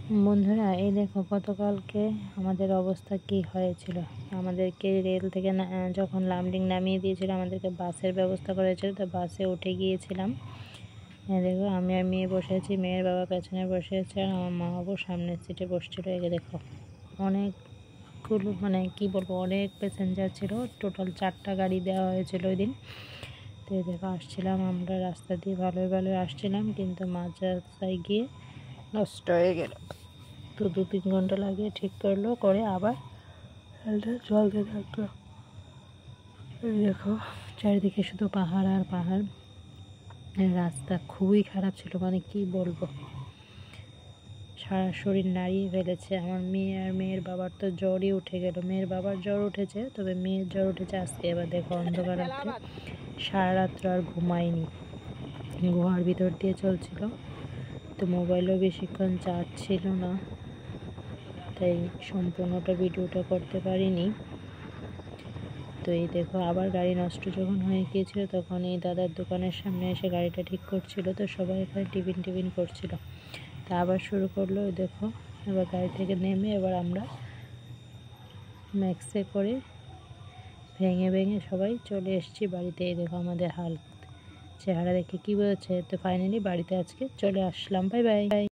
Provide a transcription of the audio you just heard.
বন্ধুরা, এই দেখো গতকালকে আমাদের অবস্থা কি হয়েছিল। আমাদেরকে রেল থেকে যখন লামডিং নামিয়ে দিয়েছিল, আমাদেরকে বাসের ব্যবস্থা করা হয়েছিল, তো বাসে উঠে গিয়েছিলাম। দেখো আমি আর মেয়ে বসে আছি, মেয়ের বাবা পেছনে বসে আছে, আর আমার মা বাবু সামনের সিটে বসছিল। একে দেখো অনেকগুলো কি বলবো, অনেক প্যাসেঞ্জার ছিল। টোটাল 4টা গাড়ি দেওয়া হয়েছিল ওই দিন। তো দেখো আসছিলাম আমরা রাস্তা দিয়ে ভালোই আসছিলাম, কিন্তু মাঝ রাস্তায় গিয়ে নষ্ট হয়ে গেল। তো 2-3 ঘন্টা লাগে ঠিক করলো, করে আবার চলতে থাকলো। দেখো চারিদিকে শুধু পাহাড় আর পাহাড়। রাস্তা খুবই খারাপ ছিল, কি বলবো, সারা শরীর নাড়িয়ে ফেলেছে। আমার মেয়ে আর মেয়ের বাবার তো জ্বরই উঠে গেল। মেয়ের বাবার জ্বর উঠেছে, তবে মেয়ের জ্বর উঠেছে আজকে। এবার দেখো অন্ধকার রাত্রে, সারা রাত্র আর ঘুমাইনি, গুহার ভিতর দিয়ে চলছিল। তো মোবাইলও বেশিক্ষণ চার্জ ছিল না, তাই সম্পূর্ণটা ভিডিওটা করতে পারিনি। তো এই দেখো আবার গাড়ি নষ্ট যখন হয়ে গিয়েছিল, তখন এই দাদার দোকানের সামনে এসে গাড়িটা ঠিক করছিল। তো সবাই এখানে টিফিন করছিল। তা আবার শুরু করলো। দেখো এবার গাড়ি থেকে নেমে এবার আমরা ম্যাক্সে করে ভেঙে সবাই চলে এসেছি বাড়িতে। এই দেখো আমাদের চেহারা দেখে কি বলছে। তো ফাইনালি বাড়িতে আজকে চলে আসলাম। Bye bye.